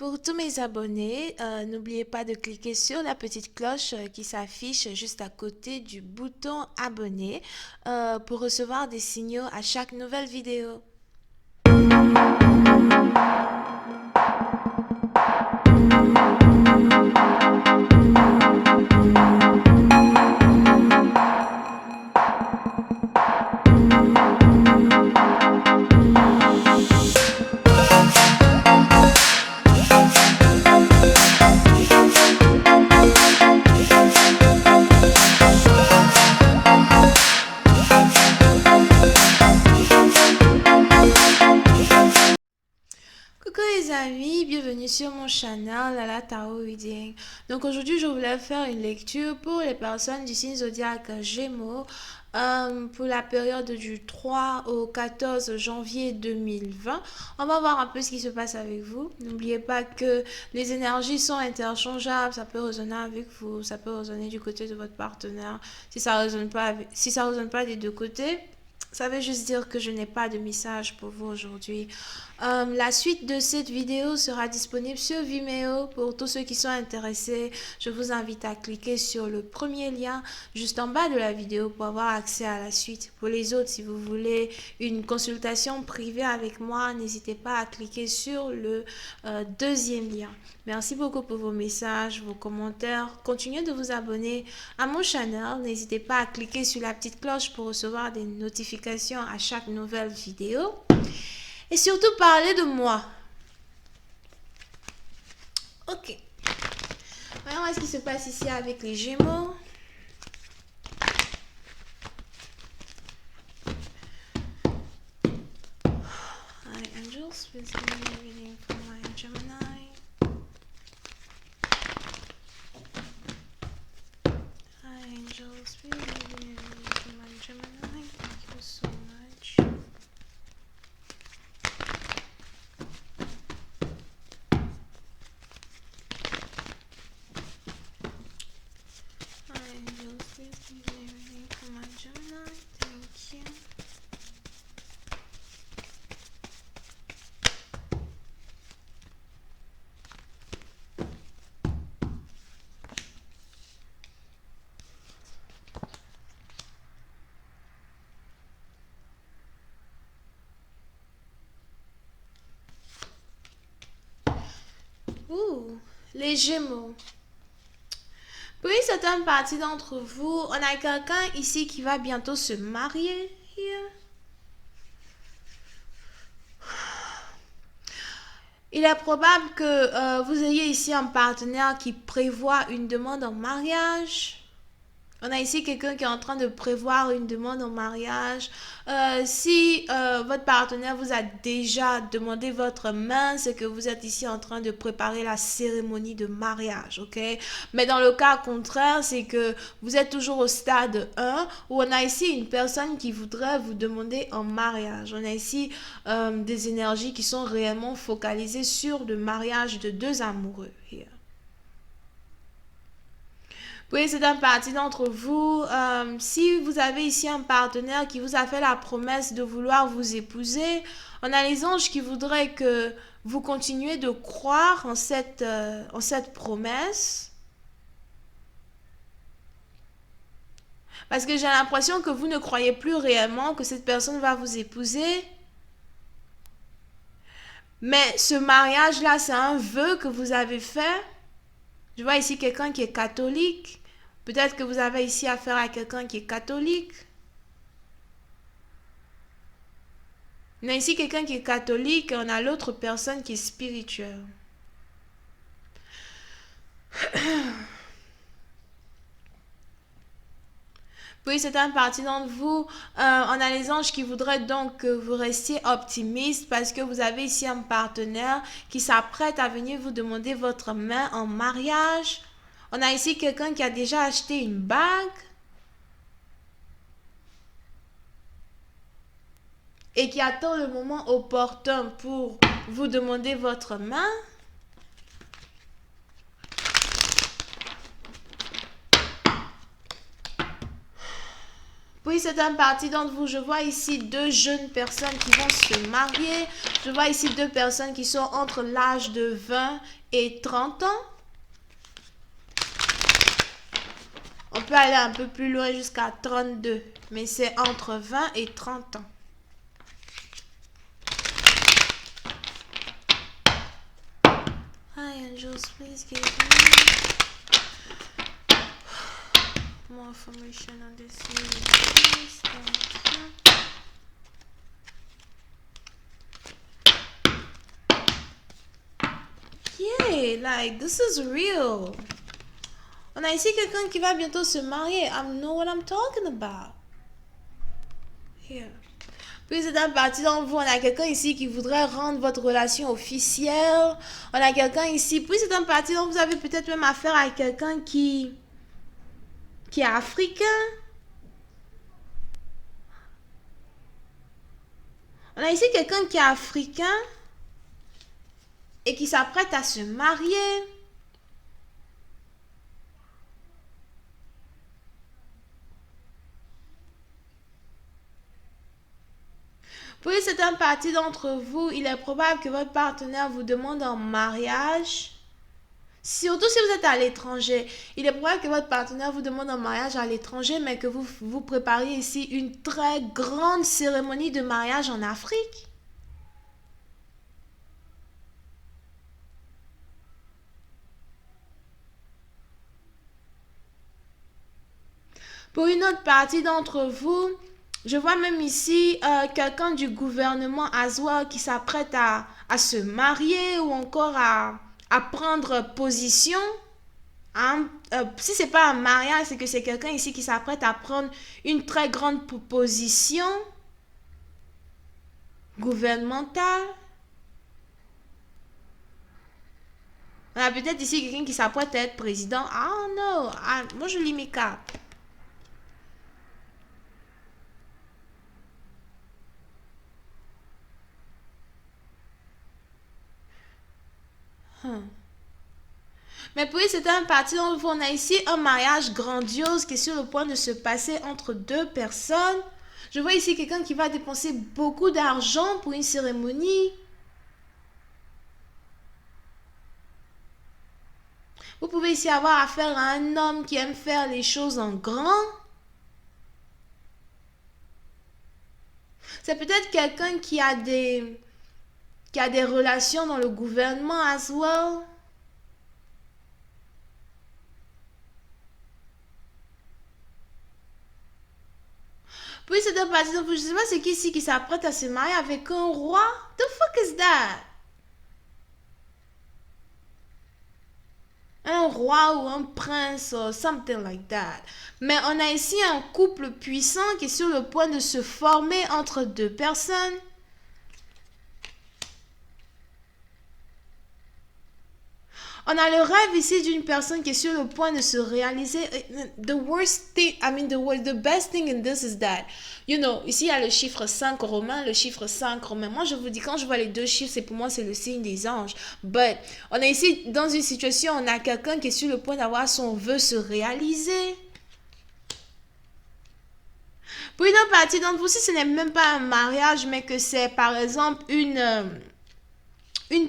Pour tous mes abonnés, n'oubliez pas de cliquer sur la petite cloche qui s'affiche juste à côté du bouton abonner pour recevoir des signaux à chaque nouvelle vidéo. Coucou les amis, bienvenue sur mon channel Lala Tarot Reading. Donc aujourd'hui je voulais faire une lecture pour les personnes du signe zodiaque Gémeaux pour la période du 3 au 14 janvier 2020. On va voir un peu ce qui se passe avec vous. N'oubliez pas que les énergies sont interchangeables, ça peut résonner avec vous, ça peut résonner du côté de votre partenaire. Si ça résonne pas des deux côtés, ça veut juste dire que je n'ai pas de message pour vous aujourd'hui. La suite de cette vidéo sera disponible sur Vimeo pour tous ceux qui sont intéressés. Je vous invite à cliquer sur le premier lien juste en bas de la vidéo pour avoir accès à la suite. Pour les autres, si vous voulez une consultation privée avec moi, n'hésitez pas à cliquer sur le deuxième lien. Merci beaucoup pour vos messages, vos commentaires. Continuez de vous abonner à mon channel. N'hésitez pas à cliquer sur la petite cloche pour recevoir des notifications à chaque nouvelle vidéo. Et surtout, parlez de moi. Ok. Voyons ce qui se passe ici avec les Gémeaux. Hi, angels. Please give me a reading for my Gemini. Hi, angels. Please give me a reading for my Gemini. Thank you so much. Hi, angels. Please give me a reading for my Gemini. Thank you. Les Gémeaux. Pour une certaine partie d'entre vous, on a quelqu'un ici qui va bientôt se marier. Il est probable que vous ayez ici un partenaire qui prévoit une demande en mariage. On a ici quelqu'un qui est en train de prévoir une demande en mariage. Si votre partenaire vous a déjà demandé votre main, c'est que vous êtes ici en train de préparer la cérémonie de mariage, ok? Mais dans le cas contraire, c'est que vous êtes toujours au stade 1 où on a ici une personne qui voudrait vous demander en mariage. On a ici des énergies qui sont réellement focalisées sur le mariage de deux amoureux. Here. Oui, c'est une partie d'entre vous. Si vous avez ici un partenaire qui vous a fait la promesse de vouloir vous épouser, on a les anges qui voudraient que vous continuiez de croire en cette promesse. Parce que j'ai l'impression que vous ne croyez plus réellement que cette personne va vous épouser. Mais ce mariage-là, c'est un vœu que vous avez fait. Je vois ici quelqu'un qui est catholique. Peut-être que vous avez ici affaire à quelqu'un qui est catholique. On a ici quelqu'un qui est catholique et on a l'autre personne qui est spirituelle. Puis c'est une partie d'entre vous, on a les anges qui voudraient donc que vous restiez optimiste parce que vous avez ici un partenaire qui s'apprête à venir vous demander votre main en mariage. On a ici quelqu'un qui a déjà acheté une bague. Et qui attend le moment opportun pour vous demander votre main. Puis certaines parties d'entre vous, je vois ici deux jeunes personnes qui vont se marier. Je vois ici deux personnes qui sont entre l'âge de 20 et 30 ans. On peut aller un peu plus loin jusqu'à 32, mais c'est entre 20 et 30 ans. Hi angels, please give me more information on this series. Yeah, like this is real. On a ici quelqu'un qui va bientôt se marier. I know what I'm talking about. Here. Puis c'est un parti d'entre vous, on a quelqu'un ici qui voudrait rendre votre relation officielle. On a quelqu'un ici, puis c'est un parti dont vous avez peut-être même affaire à quelqu'un qui est africain. On a ici quelqu'un qui est africain et qui s'apprête à se marier. Pour c'est un parti d'entre vous, il est probable que votre partenaire vous demande en mariage. Surtout si vous êtes à l'étranger. Il est probable que votre partenaire vous demande en mariage à l'étranger, mais que vous prépariez ici une très grande cérémonie de mariage en Afrique. Pour une autre partie d'entre vous, je vois même ici quelqu'un du gouvernement Azwa qui s'apprête à se marier ou encore à prendre position. Hein? Si ce n'est pas un mariage, c'est que c'est quelqu'un ici qui s'apprête à prendre une très grande position gouvernementale. On a peut-être ici quelqu'un qui s'apprête à être président. Ah non, moi je lis mes cartes. Mais puis c'est un parti dont on a ici un mariage grandiose qui est sur le point de se passer entre deux personnes. Je vois ici quelqu'un qui va dépenser beaucoup d'argent pour une cérémonie. Vous pouvez ici avoir affaire à un homme qui aime faire les choses en grand. C'est peut-être quelqu'un qui a des relations dans le gouvernement as well. Puis c'est un parti, je ne sais pas c'est qui ici qui s'apprête à se marier avec un roi. The fuck is that? Un roi ou un prince or something like that. Mais on a ici un couple puissant qui est sur le point de se former entre deux personnes. On a le rêve ici d'une personne qui est sur le point de se réaliser. The worst thing, the best thing in this is that, ici il y a le chiffre 5 romain, le chiffre 5 romain. Moi je vous dis, quand je vois les deux chiffres, c'est pour moi c'est le signe des anges. But, on est ici dans une situation, on a quelqu'un qui est sur le point d'avoir son vœu se réaliser. Pour une autre partie d'entre vous, si ce n'est même pas un mariage, mais que c'est par exemple une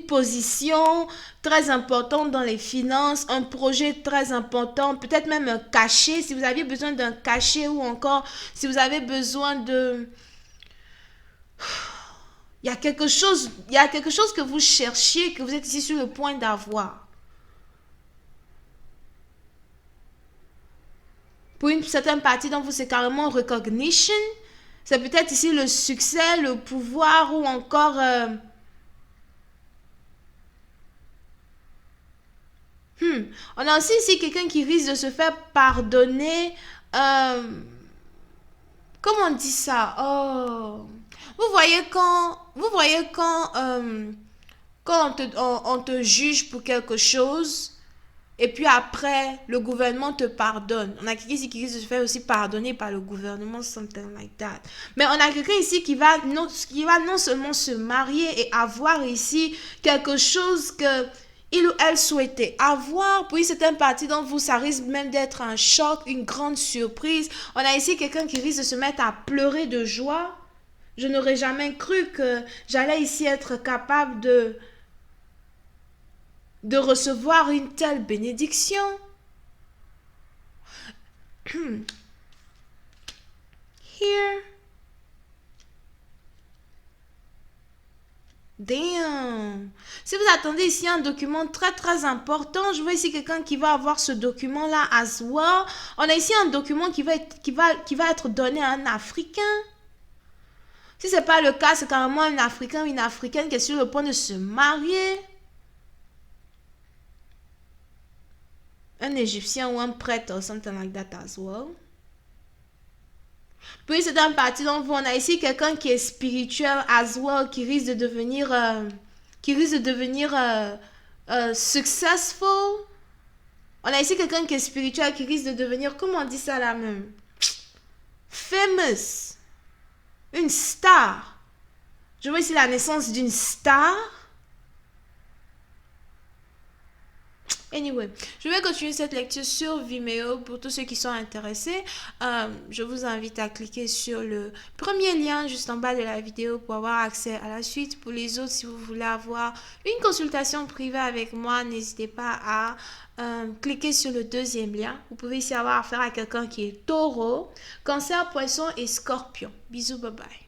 position très importante dans les finances, un projet très important, peut-être même un cachet, si vous aviez besoin d'un cachet ou encore si vous avez besoin de... Il y a quelque chose que vous cherchiez, que vous êtes ici sur le point d'avoir. Pour une certaine partie d'entre vous, c'est carrément recognition. C'est peut-être ici le succès, le pouvoir ou encore... On a aussi ici quelqu'un qui risque de se faire pardonner. Comment on dit ça? Oh. Vous voyez quand on te juge pour quelque chose et puis après le gouvernement te pardonne. On a quelqu'un ici qui risque de se faire aussi pardonner par le gouvernement, something like that. Mais on a quelqu'un ici qui va non seulement se marier et avoir ici quelque chose que il ou elle souhaitait avoir. Pour une certaine partie d'entre vous, ça risque même d'être un choc, une grande surprise. On a ici quelqu'un qui risque de se mettre à pleurer de joie. Je n'aurais jamais cru que j'allais ici être capable de recevoir une telle bénédiction. Here. Damn. Si vous attendez ici un document très très important, je vois ici quelqu'un qui va avoir ce document-là as well. On a ici un document qui va être donné à un Africain. Si ce n'est pas le cas, c'est carrément un Africain ou une Africaine qui est sur le point de se marier. Un Égyptien ou un prêtre, something like that as well. Puis c'est un parti d'entre vous, on a ici quelqu'un qui est spirituel as well, qui risque de devenir, successful. On a ici quelqu'un qui est spirituel, qui risque de devenir, comment on dit ça là même? Famous. Une star. Je vois ici la naissance d'une star. Anyway, je vais continuer cette lecture sur Vimeo pour tous ceux qui sont intéressés. Je vous invite à cliquer sur le premier lien juste en bas de la vidéo pour avoir accès à la suite. Pour les autres, si vous voulez avoir une consultation privée avec moi, n'hésitez pas à cliquer sur le deuxième lien. Vous pouvez ici avoir affaire à quelqu'un qui est taureau, cancer, poisson et scorpion. Bisous, bye bye.